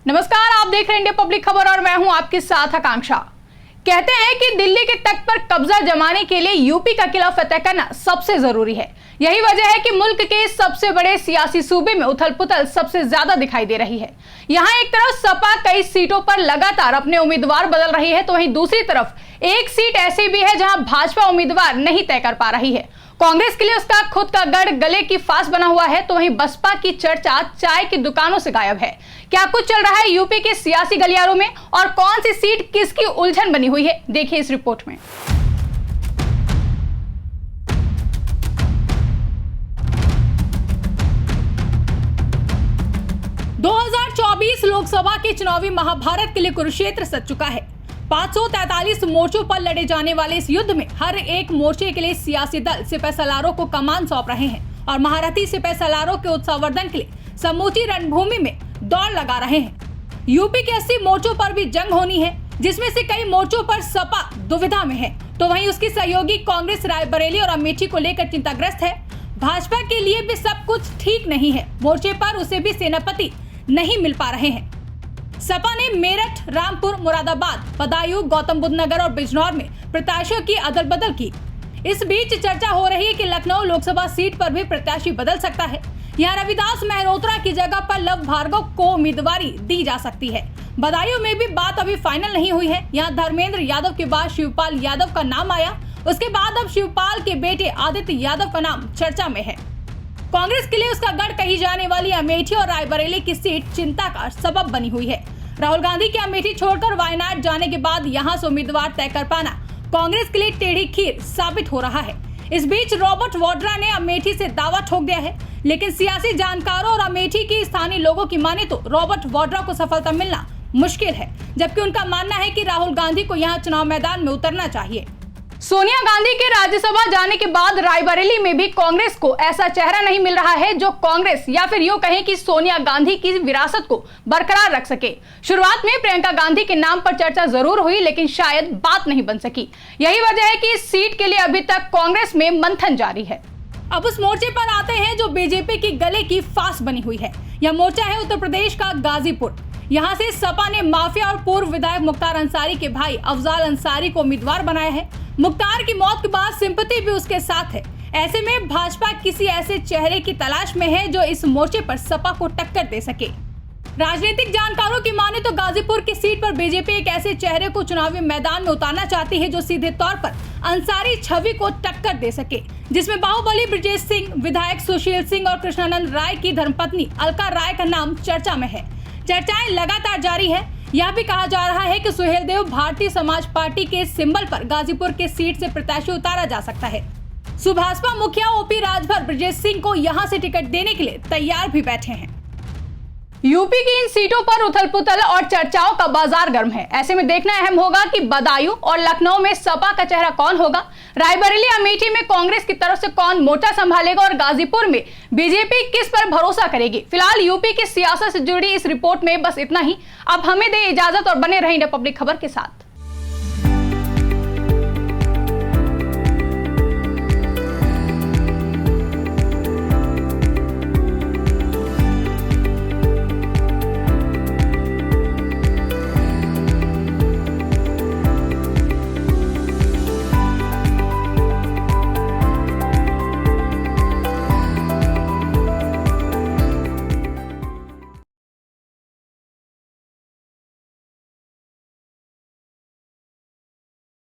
नमस्कार, आप देख रहे हैं इंडिया पब्लिक खबर और मैं हूं आपके साथ आकांक्षा। कहते हैं कि दिल्ली के तख्त पर कब्जा जमाने के लिए यूपी का किला फतेह करना सबसे जरूरी है। यही वजह है कि मुल्क के सबसे बड़े सियासी सूबे में उथल पुथल सबसे ज्यादा दिखाई दे रही है। यहाँ एक तरफ सपा कई सीटों पर लगातार अपने उम्मीदवार बदल रही है, तो वहीं दूसरी तरफ एक सीट ऐसी भी है जहां भाजपा उम्मीदवार नहीं तय कर पा रही है। कांग्रेस के लिए उसका खुद का गढ़ गले की फांस बना हुआ है, तो वहीं बसपा की चर्चा चाय की दुकानों से गायब है। क्या कुछ चल रहा है यूपी के सियासी गलियारों में और कौन सी सीट किसकी उलझन बनी हुई है, देखिए इस रिपोर्ट में। लोकसभा के चुनावी महाभारत के लिए कुरुक्षेत्र सज चुका है। 543 मोर्चों पर लड़े जाने वाले इस युद्ध में हर एक मोर्चे के लिए सियासी दल सिपह सलारों को कमान सौंप रहे हैं और महारथी सिपह सलारों के उत्साहवर्धन के लिए समूची रणभूमि में दौड़ लगा रहे हैं। यूपी के 80 मोर्चों पर भी जंग होनी है, जिसमें से कई मोर्चों पर सपा दुविधा में है, तो वहीं उसकी सहयोगी कांग्रेस रायबरेली और अमेठी को लेकर चिंताग्रस्त है। भाजपा के लिए भी सब कुछ ठीक नहीं है, मोर्चे पर उसे भी सेनापति नहीं मिल पा रहे हैं। सपा ने मेरठ, रामपुर, मुरादाबाद, बदायूं, गौतम बुद्ध नगर और बिजनौर में प्रत्याशियों की अदल बदल की। इस बीच चर्चा हो रही है कि लखनऊ लोकसभा सीट पर भी प्रत्याशी बदल सकता है। यहाँ रविदास मेहरोत्रा की जगह पर लव भार्गव को उम्मीदवारी दी जा सकती है। बदायूं में भी बात अभी फाइनल नहीं हुई है। यहाँ धर्मेंद्र यादव के बाद शिवपाल यादव का नाम आया, उसके बाद अब शिवपाल के बेटे आदित्य यादव का नाम चर्चा में है। कांग्रेस के लिए उसका गढ़ कही जाने वाली अमेठी और रायबरेली की सीट चिंता का सबब बनी हुई है। राहुल गांधी के अमेठी छोड़कर वायनाड जाने के बाद यहां से उम्मीदवार तय कर पाना कांग्रेस के लिए टेढ़ी खीर साबित हो रहा है। इस बीच रॉबर्ट वाड्रा ने अमेठी से दावा ठोक दिया है, लेकिन सियासी जानकारों और अमेठी की स्थानीय लोगों की माने तो रॉबर्ट वाड्रा को सफलता मिलना मुश्किल है, जबकि उनका मानना है कि राहुल गांधी को यहाँ चुनाव मैदान में उतरना चाहिए। सोनिया गांधी के राज्यसभा जाने के बाद रायबरेली में भी कांग्रेस को ऐसा चेहरा नहीं मिल रहा है जो कांग्रेस या फिर यूं कहें कि सोनिया गांधी की विरासत को बरकरार रख सके। शुरुआत में प्रियंका गांधी के नाम पर चर्चा जरूर हुई, लेकिन शायद बात नहीं बन सकी। यही वजह है कि इस सीट के लिए अभी तक कांग्रेस में मंथन जारी है। अब उस मोर्चे पर आते हैं जो बीजेपी की गले की फांस बनी हुई है। यह मोर्चा है उत्तर प्रदेश का गाजीपुर। यहाँ से सपा ने माफिया और पूर्व विधायक मुख्तार अंसारी के भाई अफजाल अंसारी को उम्मीदवार बनाया है। मुख्तार की मौत के बाद सिंपैथी भी उसके साथ है। ऐसे में भाजपा किसी ऐसे चेहरे की तलाश में है जो इस मोर्चे पर सपा को टक्कर दे सके। राजनीतिक जानकारों की माने तो गाजीपुर की सीट पर बीजेपी एक ऐसे चेहरे को चुनावी मैदान में उतारना चाहती है जो सीधे तौर पर अंसारी छवि को टक्कर दे सके, जिसमें बाहुबली ब्रजेश सिंह, विधायक सुशील सिंह और कृष्णानंद राय की धर्मपत्नी अलका राय का नाम चर्चा में है। चर्चाएं लगातार जारी है। यह भी कहा जा रहा है कि सुहेलदेव भारतीय समाज पार्टी के सिंबल पर गाजीपुर के सीट से प्रत्याशी उतारा जा सकता है। सुभाषपा मुखिया ओपी राजभर ब्रजेश सिंह को यहां से टिकट देने के लिए तैयार भी बैठे हैं। यूपी की इन सीटों पर उथल पुथल और चर्चाओं का बाजार गर्म है। ऐसे में देखना अहम होगा कि बदायूं और लखनऊ में सपा का चेहरा कौन होगा, रायबरेली अमेठी में कांग्रेस की तरफ से कौन मोर्चा संभालेगा और गाजीपुर में बीजेपी किस पर भरोसा करेगी। फिलहाल यूपी की सियासत से जुड़ी इस रिपोर्ट में बस इतना ही। अब हमें दे इजाजत और बने रहें इंडिया पब्लिक खबर के साथ।